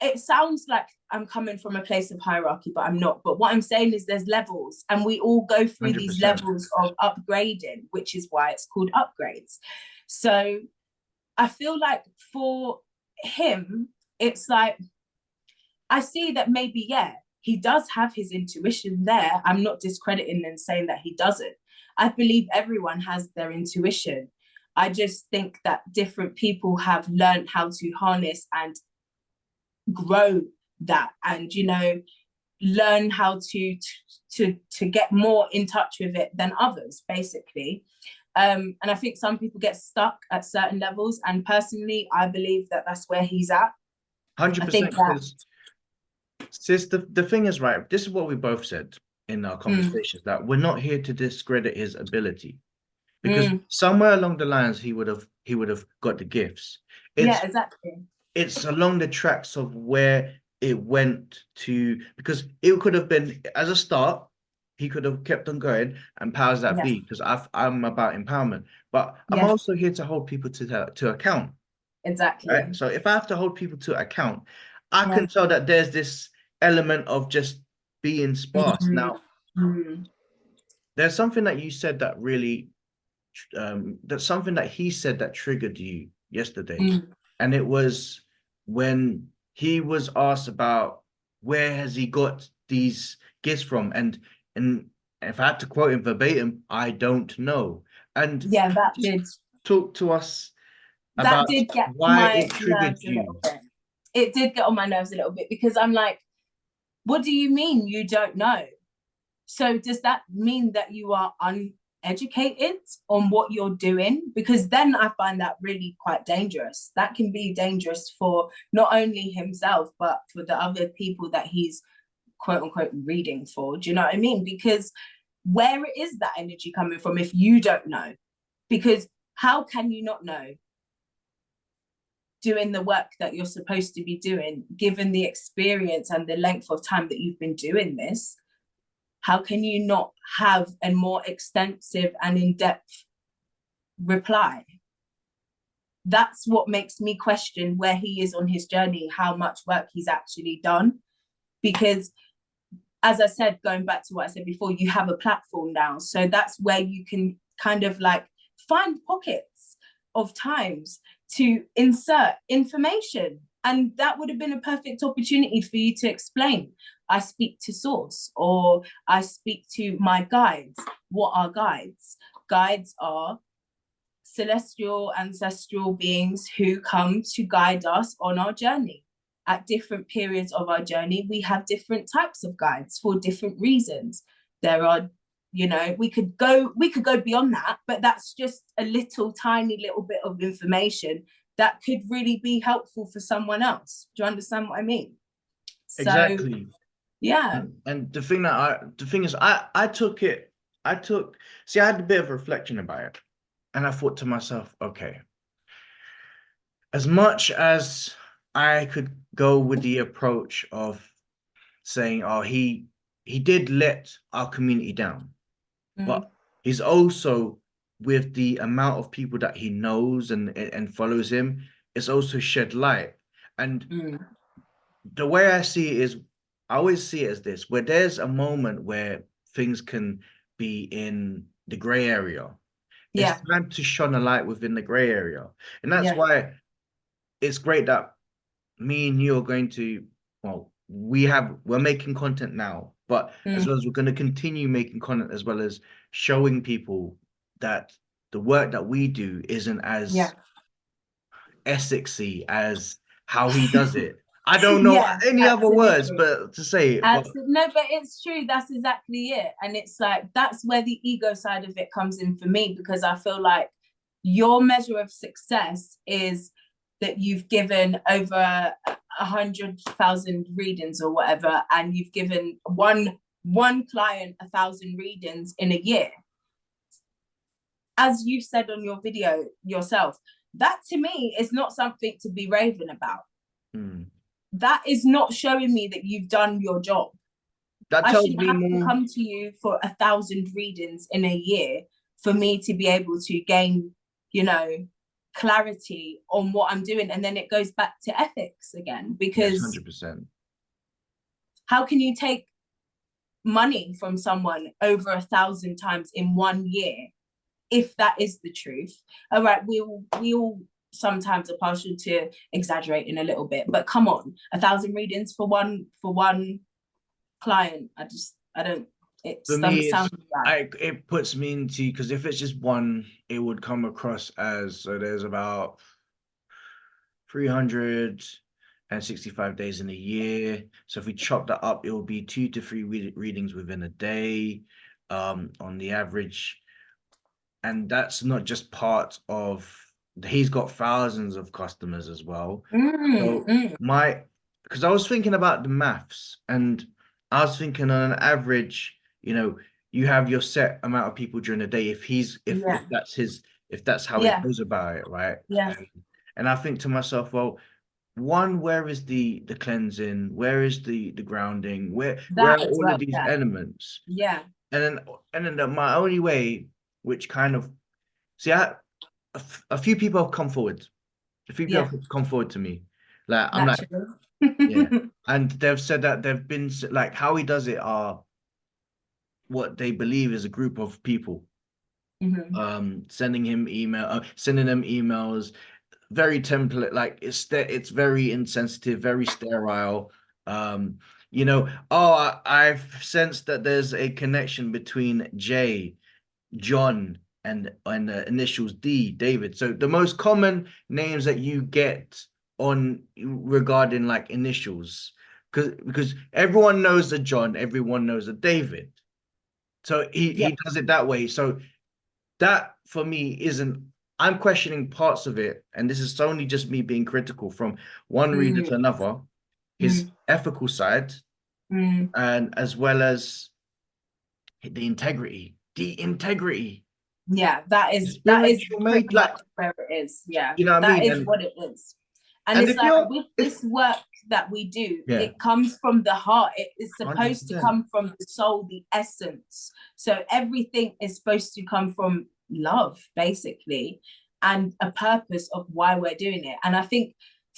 it sounds like I'm coming from a place of hierarchy, but I'm not. But what I'm saying is there's levels, and we all go through 100%. these levels of upgrading, which is why it's called upgrades. So I feel like for him, it's like, I see that maybe, yeah, he does have his intuition there. I'm not discrediting and saying that he doesn't. I believe everyone has their intuition. I just think that different people have learned how to harness and grow that, and learn how to get more in touch with it than others, basically. And I think some people get stuck at certain levels, and personally I believe that that's where he's at. 100%. Because sis, the thing is, right, this is what we both said in our conversations, that we're not here to discredit his ability, because somewhere along the lines he would have got the gifts. Yeah, exactly. It's along the tracks of where it went to, because it could have been, as a start, he could have kept on going, and powers that be, because I'm about empowerment, but I'm also here to hold people to account. Exactly. Right? So if I have to hold people to account, I can tell that there's this element of just being sparse. Now, there's something that you said that really, that's something that he said that triggered you yesterday. And it was when he was asked about where has he got these gifts from. And if I had to quote him verbatim, I don't know. And yeah, that did talk to us that about did get why my it triggered nerves a you. little bit. It did get on my nerves a little bit, because I'm like, what do you mean you don't know? So does that mean that you are uneducated on what you're doing? Because then I find that really quite dangerous. That can be dangerous for not only himself, but for the other people that he's quote unquote reading for. Do you know what I mean? Because where is that energy coming from if you don't know? Because how can you not know doing the work that you're supposed to be doing, given the experience and the length of time that you've been doing this? How can you not have a more extensive and in-depth reply? That's what makes me question where he is on his journey, how much work he's actually done. Because, as I said, going back to what I said before, you have a platform now. So that's where you can kind of like find pockets of times to insert information. And that would have been a perfect opportunity for you to explain. I speak to source, or I speak to my guides. What are guides? Guides are celestial, ancestral beings who come to guide us on our journey. At different periods of our journey, we have different types of guides for different reasons. There are, we could go beyond that, but that's just a tiny little bit of information that could really be helpful for someone else. Do you understand what I mean? Exactly. Yeah. And the thing is, I had a bit of reflection about it, and I thought to myself, okay, as much as I could go with the approach of saying, oh, he did let our community down, but he's also, with the amount of people that he knows and follows him, it's also shed light. And the way I see it is, I always see it as this, where there's a moment where things can be in the gray area. It's time to shine a light within the gray area. And that's why it's great that me and you are going to, well, we're making content now, but as well as we're going to continue making content, as well as showing people that the work that we do isn't as Essexy as how he does it. I don't know any other words but to say it. No, but it's true. That's exactly it. And it's like, that's where the ego side of it comes in for me, because I feel like your measure of success is that you've given over 100,000 readings or whatever, and you've given one client 1,000 readings in a year. As you said on your video yourself, that to me is not something to be raving about. That is not showing me that you've done your job. I shouldn't have to come to you for 1,000 readings in a year for me to be able to gain, clarity on what I'm doing. And then it goes back to ethics again, Yes, because 100%. how can you take money from someone over 1,000 times in 1 year if that is the truth? All right, we all sometimes are partial to exaggerating a little bit, but come on, 1,000 readings for one client. I don't, it For doesn't me, sound right. it puts me into, because if it's just one, it would come across as, so there's about 365 days in a year. So if we chop that up, it will be 2 to 3 readings within a day, on the average. And that's not just part of, he's got thousands of customers as well. So because I was thinking about the maths, and I was thinking on an average, you have your set amount of people during the day. If that's how he Yeah, goes about it, right? yeah, And I think to myself, well, one, where is the cleansing? Where is the grounding? Where that are as all of well. these Yeah, elements? yeah, And then my only way, which kind of, see, a few people have come forward. A few people yeah, have come forward to me. Like, I'm like, naturally. yeah. And they've said that they've been, like, how he does it are what they believe is a group of people Mhm. sending them emails, very template, like it's very insensitive, very sterile. I've sensed that there's a connection between John, and the initials David. So the most common names that you get on regarding like initials, because everyone knows a John, everyone knows a David. So he Yeah. he does it that way. So that for me isn't. I'm questioning parts of it, and this is only just me being critical from one reader Mm, to another, his mm, ethical side, mm. and as well as the integrity. The integrity. Yeah, that is Spiritual pretty mate, like, much where it is. Yeah, you know what I that mean? is And what it is. And and it's if like you're with if this work that we do, yeah, it comes from the heart. It is supposed to 100%. come from the soul, the essence. So everything is supposed to come from love, basically, and a purpose of why we're doing it. And I think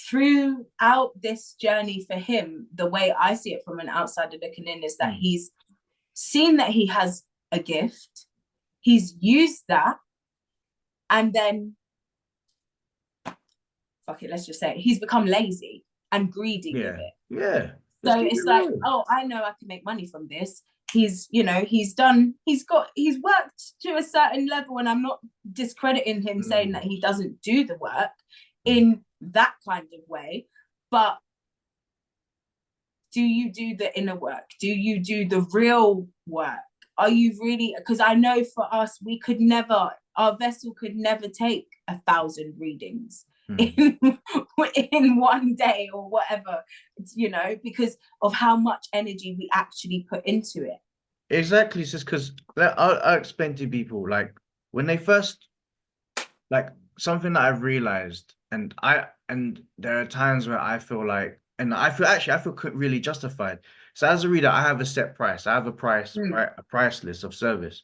throughout this journey for him, the way I see it from an outsider looking in is that he's seen that he has a gift, he's used that, and then fuck it, let's just say it, he's become lazy and greedy with Yeah. it. Yeah. Let's So keep it's it like, real. oh, I know I can make money from this. He's worked to a certain level, and I'm not discrediting him saying that he doesn't do the work in that kind of way, but do you do the inner work? Do you do the real work? Are you really, because I know for us, our vessel could never take 1,000 readings in, in 1 day or whatever, because of how much energy we actually put into it. Exactly. It's just because I'll explain to people, like, when they first, like, something that I've realized, and there are times where I feel like, and I feel really justified. So as a reader, I have a set price. I have a price, Mm. right? A price list of service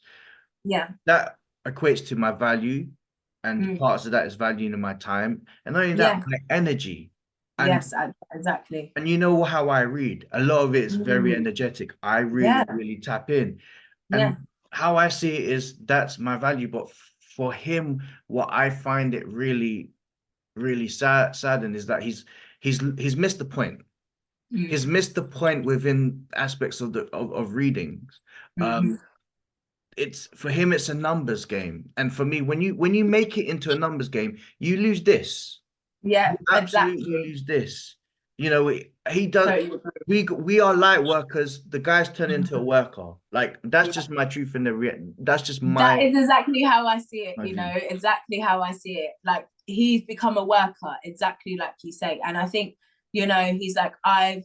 Yeah. that equates to my value, and Mm. parts of that is valuing in my time, and not only that, Yeah. my energy. And Yes, exactly. and you know how I read. A lot of it is very Mm. energetic. I really, Yeah. really tap in. Yeah. And how I see it is that's my value. But for him, what I find it really, really saddened is that he's missed the point. Mm. He's missed the point within aspects of readings. Mm-hmm. It's for him, it's a numbers game. And for me, when you make it into a numbers game, you lose this. Yeah, You absolutely exactly. lose this. He does. Totally agree. We are light workers. The guy's turned into a Mhm. worker. Like, that's Yeah. just my truth in the that's just That my is exactly how I see it, view. exactly how I see it. Like, he's become a worker, exactly like you say. And I think, he's like, I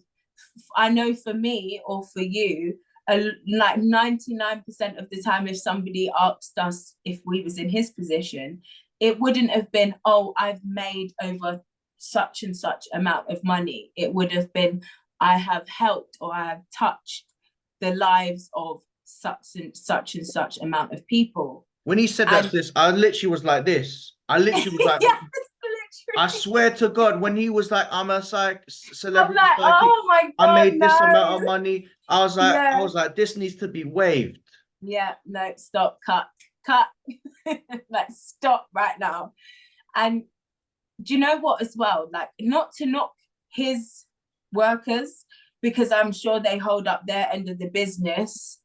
know for me or for you, like 99% of the time, if somebody asked us if we was in his position, it wouldn't have been, oh, I've made over such and such amount of money. It would have been, I have helped or I have touched the lives of such and such amount of people. When he said that, And this, I literally was like this. I literally was like, Yes, I literally. swear to God, when he was like, I'm a I'm celebrity like, psychic, oh my I God, made this amount of no. money. I Yeah. was like, this needs to be waived. Yeah, no, stop, cut. Like, stop right now. And do you know what as well? Like, not to knock his workers, because I'm sure they hold up their end of the business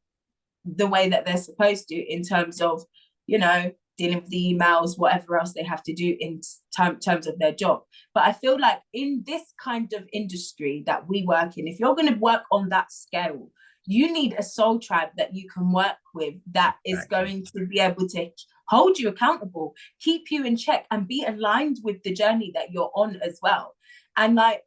the way that they're supposed to, in terms of, you know, dealing with the emails, whatever else they have to do in terms of their job. But I feel like in this kind of industry that we work in, if you're going to work on that scale, you need a soul tribe that you can work with that is going to be able to hold you accountable, keep you in check, and be aligned with the journey that you're on as well. And like,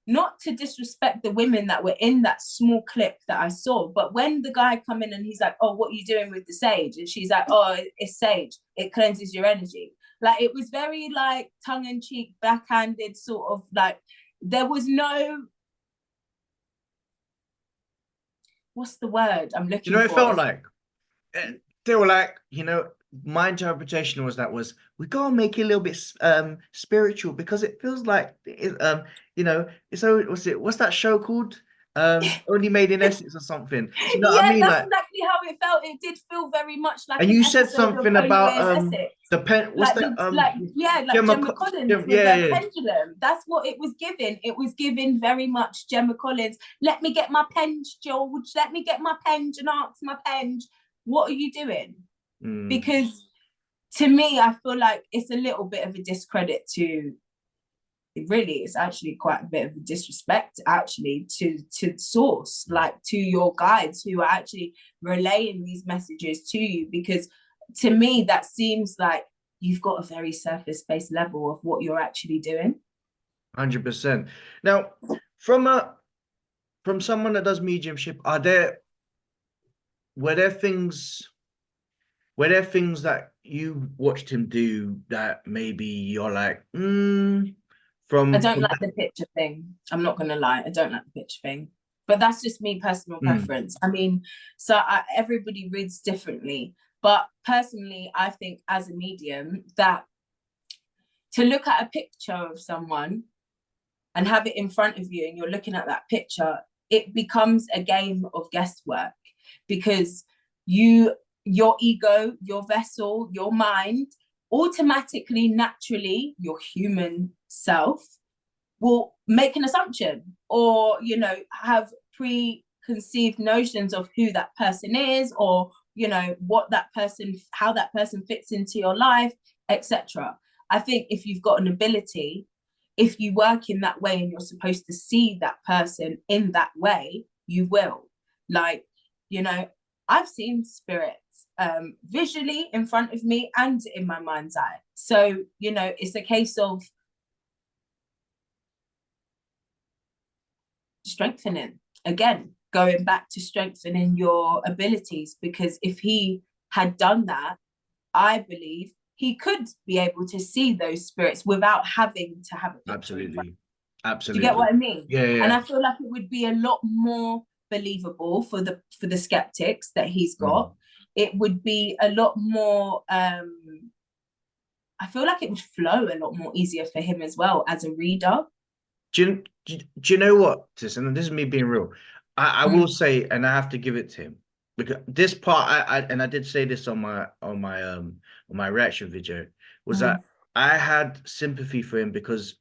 not to disrespect the women that were in that small clip that I saw, but when the guy come in and he's like, oh, what are you doing with the sage? And she's like, oh, it's sage. It cleanses your energy. Like, it was very like tongue-in-cheek, backhanded, sort of like, there was no, what's the word I'm looking You know what it for? felt like? They were like, you know, my interpretation was we gotta make it a little bit spiritual, because it feels like you know, what's that show called? Only Made in Essex or something. Do you know what I Yeah, mean? that's Like, exactly how it felt. It did feel very much like and an you said episode of something Only about Way is Essex. the pen, what's Like that? like Gemma, Gemma Collins with yeah, her yeah. pendulum. That's what it was given. It was given very much Gemma Collins. Let me get my penge, George. Let me get my penge and answer my penge. What are you doing? Because to me, I feel like it's a little bit of a discredit to, really, it's actually quite a bit of a disrespect actually to source, like to your guides who are actually relaying these messages to you, because to me that seems like you've got a very surface-based level of what you're actually doing. 100%. Now, from someone that does mediumship, were there things that you watched him do that maybe you're like, I don't like the picture thing. I'm not gonna lie, I don't like the picture thing. But that's just me, personal preference. I mean, so everybody reads differently. But personally, I think as a medium, that to look at a picture of someone and have it in front of you and you're looking at that picture, it becomes a game of guesswork, because your ego, your vessel, your mind, automatically, naturally, your human self will make an assumption, or, you know, have preconceived notions of who that person is, or, you know, how that person fits into your life, etc. I think if you've got an ability, if you work in that way and you're supposed to see that person in that way, you will. Like, you know, I've seen spirits visually in front of me and in my mind's eye. So, you know, it's a case of strengthening, again, going back to strengthening your abilities, because if he had done that, I believe he could be able to see those spirits without having to have a picture. Absolutely. Do you get what I mean? Yeah. And I feel like it would be a lot more believable for the skeptics that he's got. It would be a lot more I feel like it would flow a lot more easier for him as well as a reader. Do you know what, sis? And this is me being real. I will say, and I have to give it to him, because this part, I did say this on my reaction video, was that I had sympathy for him, because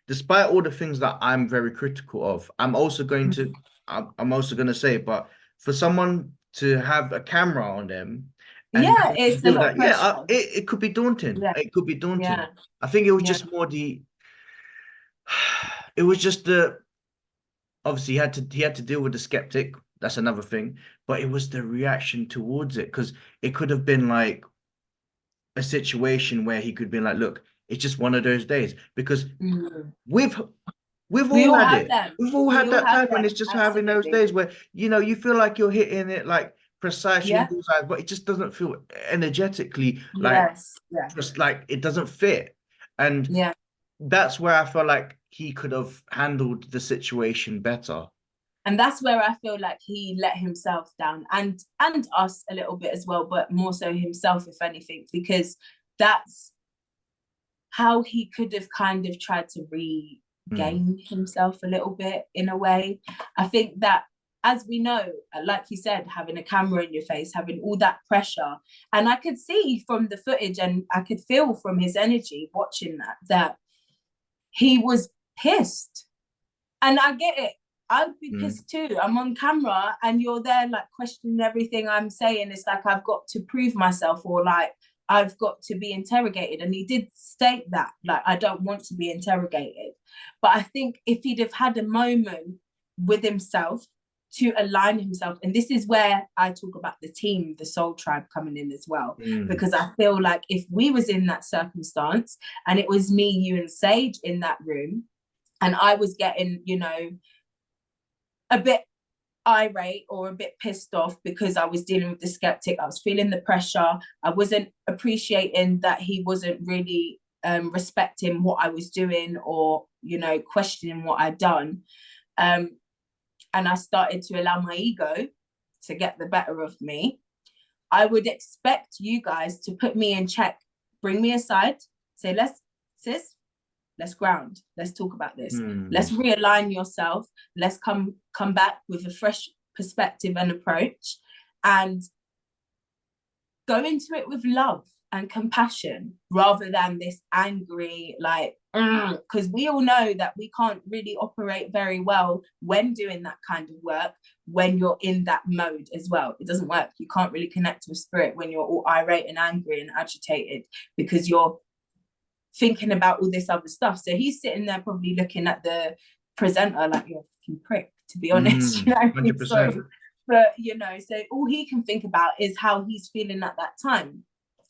despite all the things that I'm very critical of, I'm also going to say, but for someone to have a camera on them and It's a do lot that, of pressure. it could be daunting. It could be daunting. Yeah. I think it was just more it was just obviously he had to deal with the skeptic. That's another thing, but it was the reaction towards it, because it could have been like a situation where he could be like, look, it's just one of those days, because we've We all all had have it. them. We've all We had all that have time when them. it's just having those Absolutely. days where, you know, you feel like you're hitting it like precisely Yeah. bullseye, but it just doesn't feel energetically like Yes. Yeah. just like it doesn't fit. And Yeah. that's where I feel like he could have handled the situation better. And that's where I feel like he let himself down, and us a little bit as well, but more so himself, if anything, because that's how he could have kind of tried to regain himself a little bit in a way. I think that, as we know, like you said, having a camera in your face, having all that pressure, and I could see from the footage and I could feel from his energy watching that he was pissed. And I get it. I'd be pissed too. I'm on camera and you're there like questioning everything I'm saying. It's like I've got to prove myself, or like I've got to be interrogated. And he did state that, like, I don't want to be interrogated. But I think if he'd have had a moment with himself to align himself, and this is where I talk about the team, the soul tribe coming in as well, because I feel like if we was in that circumstance and it was me, you and Sage in that room, and I was getting, you know, a bit irate or a bit pissed off because I was dealing with the skeptic, I was feeling the pressure, I wasn't appreciating that he wasn't really respecting what I was doing, or, you know, questioning what I'd done. And I started to allow my ego to get the better of me. I would expect you guys to put me in check, bring me aside, say, sis, let's ground, let's talk about this, let's realign yourself, let's come back with a fresh perspective and approach, and go into it with love and compassion rather than this angry, like, because we all know that we can't really operate very well when doing that kind of work, when you're in that mode as well. It doesn't work. You can't really connect with spirit when you're all irate and angry and agitated, because you're thinking about all this other stuff. So he's sitting there probably looking at the presenter like, you're a fucking prick, to be honest. You know, 100%. sorry. But, you know, so all he can think about is how he's feeling at that time.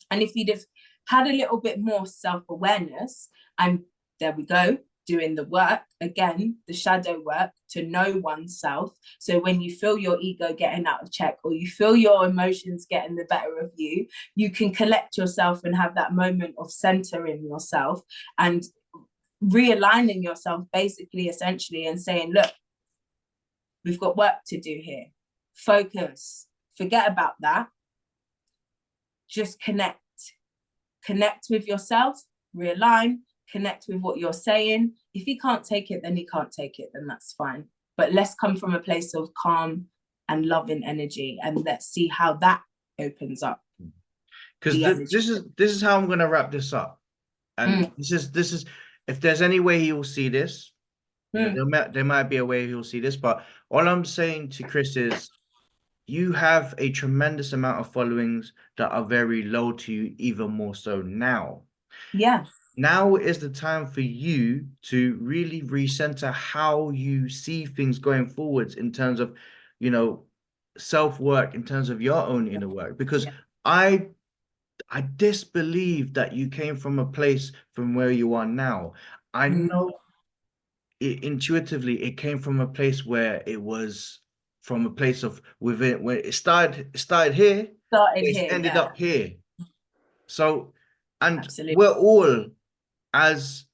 And if he'd have had a little bit more self-awareness, and there we go, doing the work, again, the shadow work to know oneself. So when you feel your ego getting out of check, or you feel your emotions getting the better of you, you can collect yourself and have that moment of centering yourself and realigning yourself, basically, essentially, and saying, look, we've got work to do here. Focus. Forget about that. Just connect with yourself, realign, connect with what you're saying. If he can't take it, then he can't take it, then that's fine. But let's come from a place of calm and loving energy, and let's see how that opens up. Because this is how I'm gonna wrap this up. And this is if there's any way he will see this, there might be a way he'll see this, but all I'm saying to Chris is, you have a tremendous amount of followings that are very low to you, even more so now. Yeah. Now is the time for you to really recenter how you see things going forwards in terms of, you know, self-work, in terms of your own inner work. Because I disbelieve that you came from a place from where you are now. I know intuitively it came from a place where it was from a place of within, where it started here, it's ended up here. So, and absolutely, we're all, as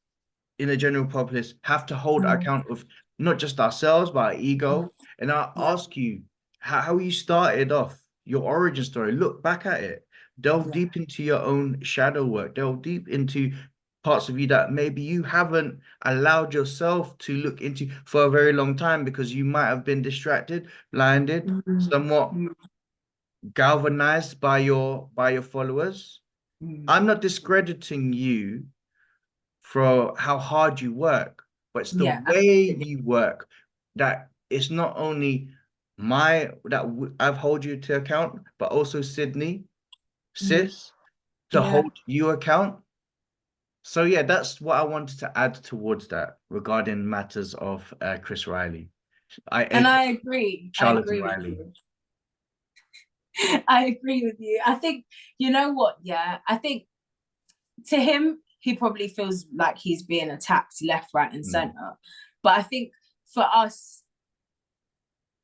in a general populace, have to hold account of not just ourselves but our ego. And I ask you how you started off, your origin story. Look back at it, delve deep into your own shadow work, delve deep into parts of you that maybe you haven't allowed yourself to look into for a very long time, because you might have been distracted, blinded, somewhat galvanized by your followers. I'm not discrediting you for how hard you work, but it's the way you work that it's not only I've hold you to account, but also Sydney, sis, to hold you account. So yeah, that's what I wanted to add towards that regarding matters of Chris Riley. I agree. Charlotte I agree Riley. with you. I agree with you. I think, you know what? Yeah, I think to him, he probably feels like he's being attacked left, right, and center. But I think for us,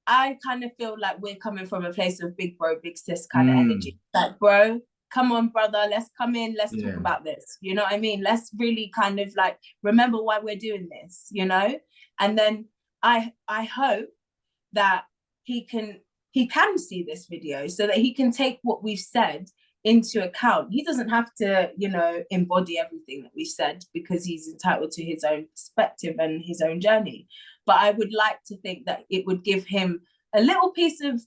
I kind of feel like we're coming from a place of big bro, big sis kind of energy. Like, bro, come on, brother, let's come in, let's talk about this. You know what I mean? Let's really kind of like remember why we're doing this, you know? And then I hope that he can see this video so that he can take what we've said into account. He doesn't have to, you know, embody everything that we said, because he's entitled to his own perspective and his own journey. But I would like to think that it would give him a little piece of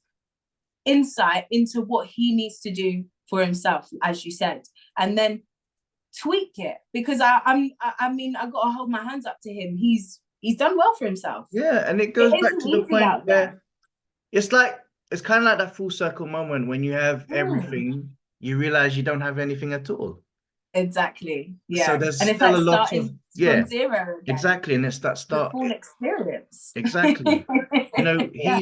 insight into what he needs to do for himself, as you said, and then tweak it, because I mean, I gotta hold my hands up to him. He's done well for himself. Yeah, and it goes back to the Easy point out where there. it's kind of like that full circle moment when you have everything, you realize you don't have anything at all. Exactly. So Yeah. there's And it's still like a lot of, starting yeah, from zero again. exactly. And it's that The start. full experience. Exactly. You know, Yeah.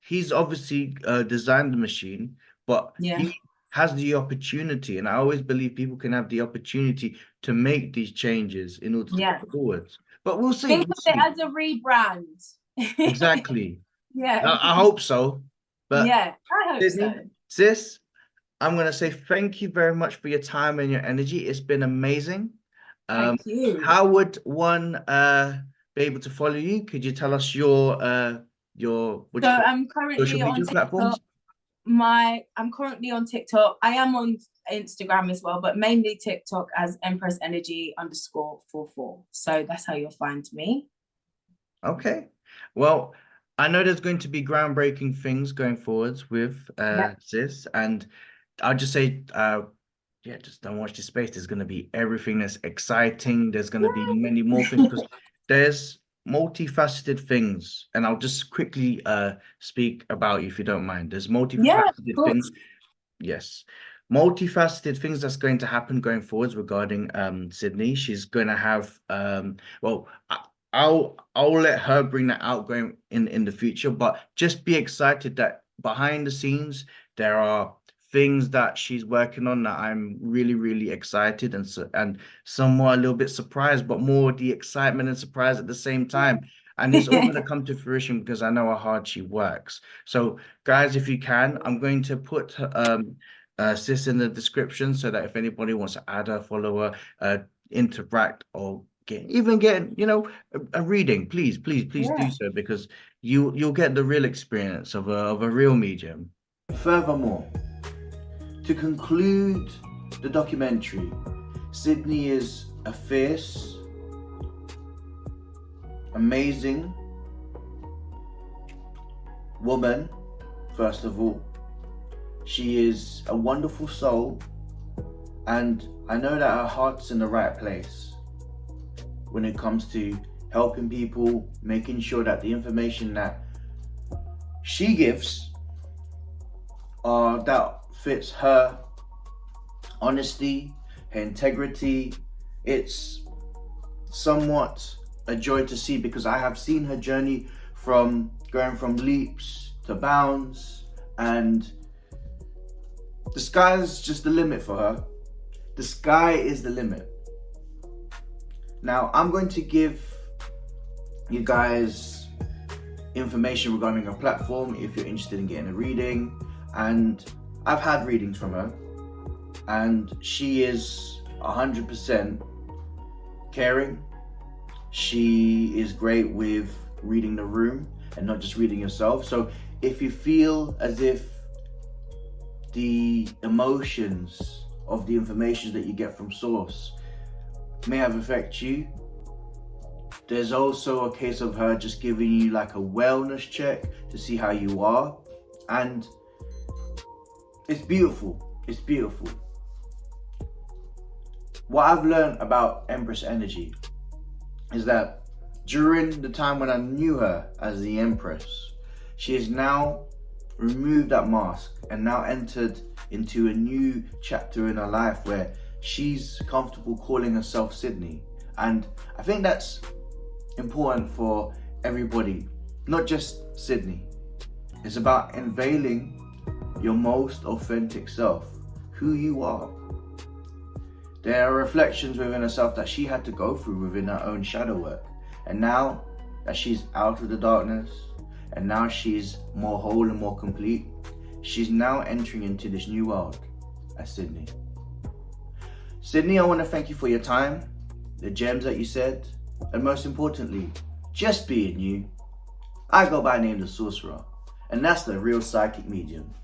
he's obviously designed the machine, but Yeah. he has the opportunity, and I always believe people can have the opportunity to make these changes in order to Yeah. go forwards. But we'll see. Think We'll of it see. as a rebrand. Exactly. Yeah. I hope so. But Yeah, I hope Sydney, so. sis, I'm gonna say thank you very much for your time and your energy. It's been amazing. Thank you. How would one be able to follow you? Could you tell us your So I'm social currently on media platforms? TikTok. I'm currently on TikTok. I am on Instagram as well, but mainly TikTok as Empress Energy _44. So that's how you'll find me. Okay. Well, I know there's going to be groundbreaking things going forwards with sis, and I'll just say yeah, just don't watch this space. There's going to be everything that's exciting. There's going to be many more things because there's multifaceted things. And I'll just quickly speak about you if you don't mind. There's multifaceted things. Yes. Multifaceted things that's going to happen going forwards regarding Sydney. She's going to have well, I'll let her bring that out going in the future, but just be excited that behind the scenes there are things that she's working on that I'm really, really excited and somewhat a little bit surprised, but more the excitement and surprise at the same time. And it's all going to come to fruition because I know how hard she works. So, guys, if you can, I'm going to put sis in the description so that if anybody wants to add her, follow her, interact, or get you know a reading, please do so, because you'll get the real experience of a real medium. Furthermore, to conclude the documentary, Sydney is a fierce, amazing woman. First of all, she is a wonderful soul, and I know that her heart's in the right place when it comes to helping people, making sure that the information that she gives that fits her honesty, her integrity. It's somewhat a joy to see, because I have seen her journey from going from leaps to bounds, and the sky is just the limit for her. The sky is the limit. Now, I'm going to give you guys information regarding her platform if you're interested in getting a reading. And I've had readings from her, and she is 100% caring. She is great with reading the room and not just reading yourself. So if you feel as if the emotions of the information that you get from source may have affected you, there's also a case of her just giving you like a wellness check to see how you are. And it's beautiful. It's beautiful. What I've learned about Empress Energy is that during the time when I knew her as the Empress, she has now removed that mask and now entered into a new chapter in her life where she's comfortable calling herself Sydney. And I think that's important for everybody, not just Sydney. It's about unveiling your most authentic self, who you are. There are reflections within herself that she had to go through within her own shadow work. And now that she's out of the darkness, and now she's more whole and more complete, she's now entering into this new world as Sydney. Sydney, I want to thank you for your time, the gems that you said, and most importantly, just being you. I go by the name the Sorcerer, and that's the real psychic medium.